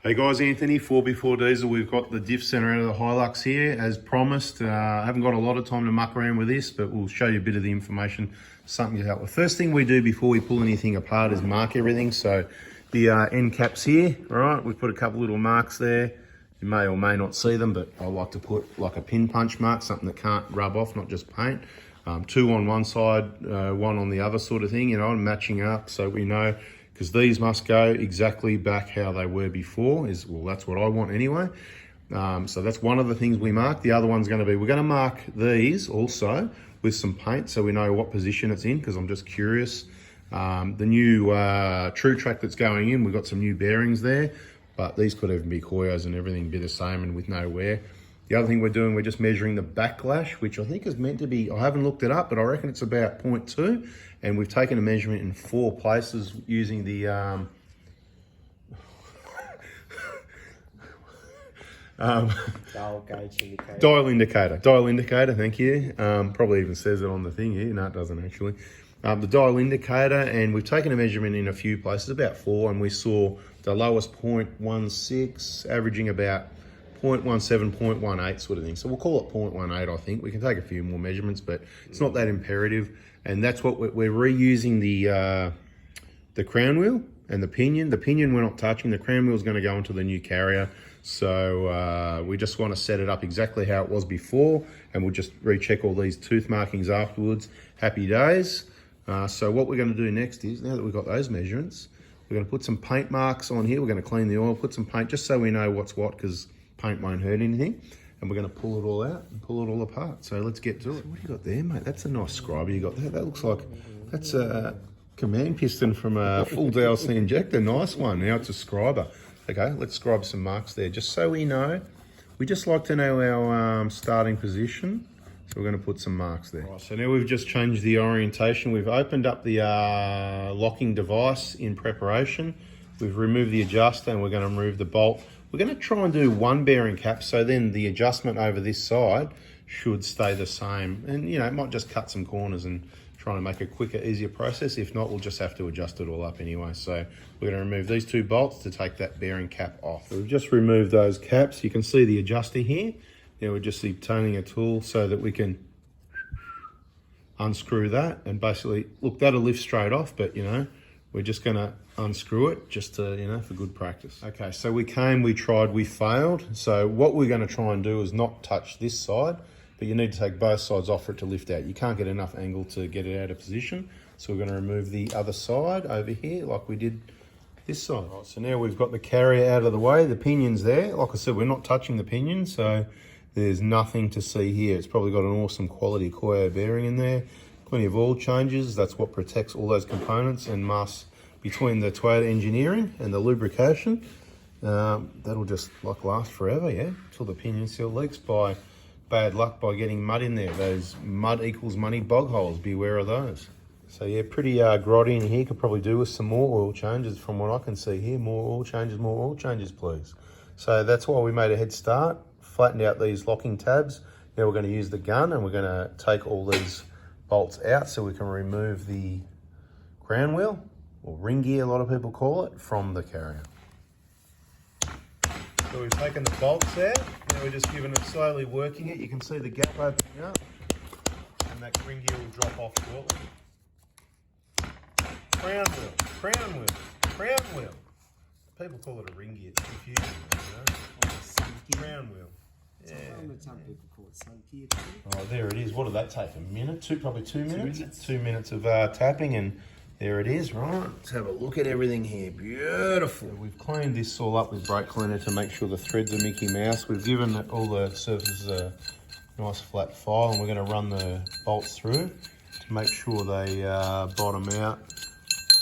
Hey guys, Anthony, 4x4 Diesel. We've got the diff center out of the Hilux here, as promised. I haven't got a lot of time to muck around with this, but we'll show you a bit of the information, something to help. The first thing we do before we pull anything apart is mark everything. So the end caps here, all right, we've put a couple little marks there. You may or may not see them, but I like to put like a pin punch mark, something that can't rub off, not just paint. Two on one side, one on the other sort of thing, you know, and matching up so we know, because these must go exactly back how they were before. Well, that's what I want anyway. So that's one of the things we mark. The other one's going to be, we're going to mark these also with some paint so we know what position it's in, because I'm just curious. The new Trutrac that's going in, we've got some new bearings there, but these could even be Koyos and everything be the same and with no wear. The other thing we're doing, we're just measuring the backlash, which I think is meant to be, I haven't looked it up, but I reckon it's about 0.2. And we've taken a measurement in 4 places using the dial gauge indicator. Dial indicator, thank you. Probably even says it on the thing here. No, it doesn't actually. The dial indicator, and we've taken a measurement in a few places, about 4, and we saw the lowest 0.16, averaging about 0.17, 0.18 sort of thing. So we'll call it 0.18, I think. We can take a few more measurements, but it's not that imperative. And that's what we're reusing the crown wheel and the pinion. The pinion we're not touching. The crown wheel is going to go into the new carrier. So we just want to set it up exactly how it was before, and we'll just recheck all these tooth markings afterwards. Happy days. So what we're going to do next is, now that we've got those measurements, we're going to put some paint marks on here. We're going to clean the oil, put some paint, just so we know what's what, because paint won't hurt anything. And we're going to pull it all out and pull it all apart. So let's get to it. So what do you got there, mate? That's a nice scriber you got there. That looks like, that's a command piston from a full DLC injector. Nice one. Now it's a scriber. Okay, let's scribe some marks there, just so we know. We just like to know our starting position. So we're going to put some marks there. Right, so now we've just changed the orientation. We've opened up the locking device in preparation. We've removed the adjuster and we're going to remove the bolt. We're going to try and do one bearing cap, so then the adjustment over this side should stay the same. And, you know, it might just cut some corners and trying to make a quicker, easier process. If not, we'll just have to adjust it all up anyway. So we're going to remove these 2 bolts to take that bearing cap off. So we've just removed those caps. You can see the adjuster here. Now we're just turning a tool so that we can unscrew that, and basically, look, that'll lift straight off, but you know, we're just going to unscrew it just to, you know, for good practice. Okay, so we tried, we failed. So what we're going to try and do is not touch this side, but you need to take both sides off for it to lift out. You can't get enough angle to get it out of position. So we're going to remove the other side over here like we did this side. Right, so now we've got the carrier out of the way, the pinion's there. Like I said, we're not touching the pinion, so there's nothing to see here. It's probably got an awesome quality Koyo bearing in there. Plenty of oil changes. That's what protects all those components and must, between the Toyota engineering and the lubrication, that'll just like last forever, yeah, until the pinion seal leaks by bad luck by getting mud in there. Those mud equals money bog holes, beware of those. So yeah, pretty grotty in here. Could probably do with some more oil changes from what I can see here. More oil changes, please. So that's why we made a head start, flattened out these locking tabs. Now we're going to use the gun and we're going to take all these bolts out so we can remove the crown wheel, or ring gear a lot of people call it, from the carrier. So we've taken the bolts out, now we're just giving it, slowly working it. You can see the gap opening up, and that ring gear will drop off shortly. Crown wheel, crown wheel, crown wheel. People call it a ring gear, it's confusing, you know? Crown wheel. Yeah. Some people call it sun gear. Oh, there it is. What did that take? A minute? Probably 2 minutes? 2 minutes of tapping, and there it is, right? Let's have a look at everything here. Beautiful. We've cleaned this all up with brake cleaner to make sure the threads are Mickey Mouse. We've given all the surfaces a nice flat file, and we're going to run the bolts through to make sure they bottom out.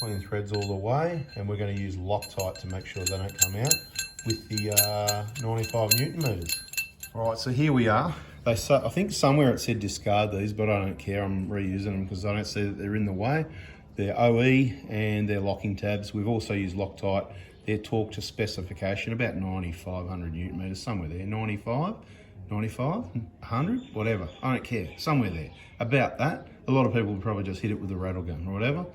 Clean threads all the way, and we're going to use Loctite to make sure they don't come out with the 95 Newton meters. All right, so here we are. I think somewhere it said discard these, but I don't care. I'm reusing them because I don't see that they're in the way. They're OE and they're locking tabs. We've also used Loctite. They're torque to specification, about 9,500 Newton meters, somewhere there. 95, 100, whatever. I don't care, somewhere there. About that. A lot of people would probably just hit it with a rattle gun or whatever.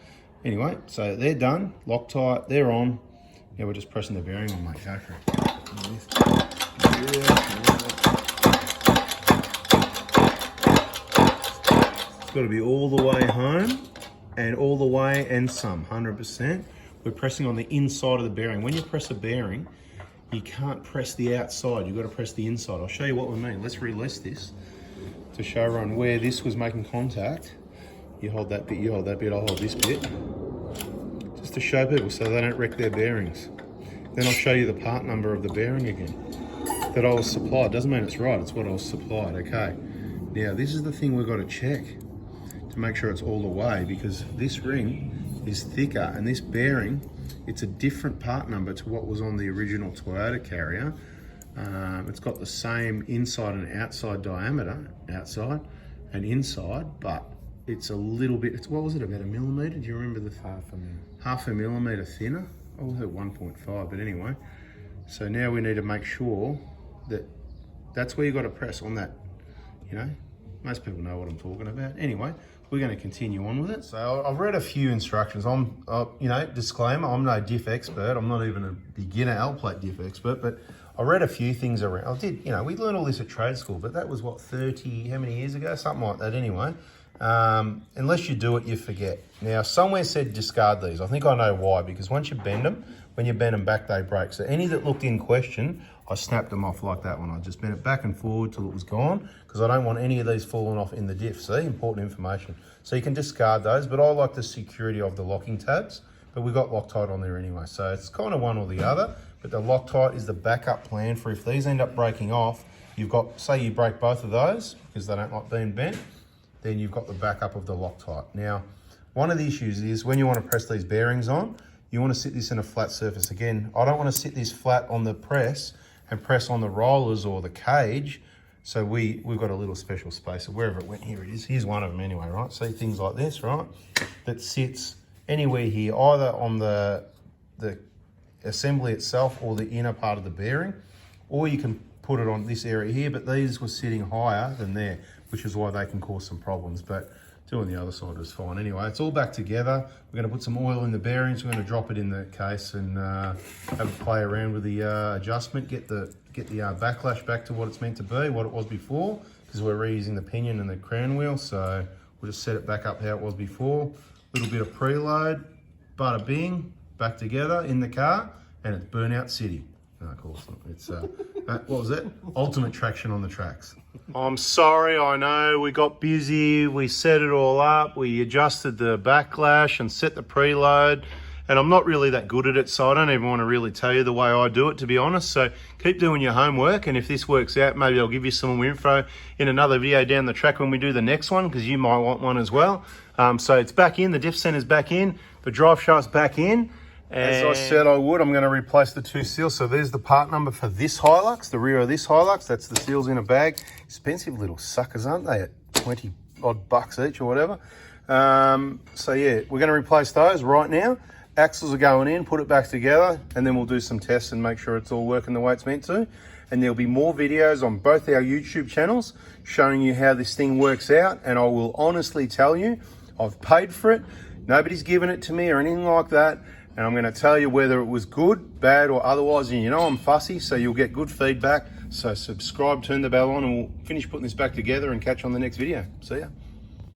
Anyway, so they're done. Loctite, they're on. Yeah, we're just pressing the bearing on, mate. Go for it. It's got to be all the way home and all the way and some, 100%. We're pressing on the inside of the bearing. When you press a bearing, you can't press the outside. You've got to press the inside. I'll show you what we mean. Let's release this to show everyone where this was making contact. You hold that bit, you hold that bit, I'll hold this bit. Just to show people so they don't wreck their bearings. Then I'll show you the part number of the bearing again that I was supplied. Doesn't mean it's right, it's what I was supplied, okay. Now this is the thing we've got to check to make sure it's all the way, because this ring is thicker and this bearing, it's a different part number to what was on the original Toyota carrier. It's got the same inside and outside diameter, outside and inside, but it's a little bit, what was it, about a millimetre? Do you remember the half a millimetre thinner? I was at 1.5, but anyway. So now we need to make sure that that's where you got to press on that, you know. Most people know what I'm talking about. Anyway, we're going to continue on with it. So I've read a few instructions. You know, disclaimer, I'm no diff expert. I'm not even a beginner L-plate diff expert, but I read a few things around. I did, you know, we learned all this at trade school, but that was what, 30, how many years ago? Something like that anyway. Unless you do it, you forget. Now, somewhere said discard these. I think I know why, because once you bend them, when you bend them back, they break. So any that looked in question, I snapped them off like that one. I just bent it back and forward till it was gone, because I don't want any of these falling off in the diff. See, important information. So you can discard those, but I like the security of the locking tabs, but we've got Loctite on there anyway. So it's kind of one or the other, but the Loctite is the backup plan for if these end up breaking off, you've got, say you break both of those, because they don't like being bent, then you've got the backup of the Loctite. Now, one of the issues is when you want to press these bearings on, you want to sit this in a flat surface. Again, I don't want to sit this flat on the press and press on the rollers or the cage. So we've got a little special space, so wherever it went, here it is. Here's one of them anyway, right? See things like this, right? That sits anywhere here, either on the assembly itself or the inner part of the bearing, or you can put it on this area here, but these were sitting higher than there, which is why they can cause some problems. But doing the other side was fine. Anyway, it's all back together. We're going to put some oil in the bearings. We're going to drop it in the case and have a play around with the adjustment, get the backlash back to what it's meant to be, what it was before, because we're reusing the pinion and the crown wheel. So we'll just set it back up how it was before. A little bit of preload, bada bing, back together in the car, and it's Burnout City. No, of course not. It's, what was it? Ultimate traction on the tracks. I'm sorry, I know we got busy, we set it all up, we adjusted the backlash and set the preload, and I'm not really that good at it, so I don't even want to really tell you the way I do it, to be honest. So keep doing your homework, and if this works out, maybe I'll give you some more info in another video down the track when we do the next one, because you might want one as well. So it's back in, the diff center's back in, the drive shaft's back in. As I said I would, I'm going to replace the two seals. So there's the part number for this Hilux, the rear of this Hilux. That's the seals in a bag. Expensive little suckers, aren't they? At 20 odd bucks each or whatever. So yeah, we're going to replace those right now. Axles are going in, put it back together, and then we'll do some tests and make sure it's all working the way it's meant to. And there'll be more videos on both our YouTube channels showing you how this thing works out. And I will honestly tell you, I've paid for it. Nobody's given it to me or anything like that. And I'm going to tell you whether it was good, bad, or otherwise. And you know I'm fussy, so you'll get good feedback. So subscribe, turn the bell on, and we'll finish putting this back together and catch you on the next video. See ya.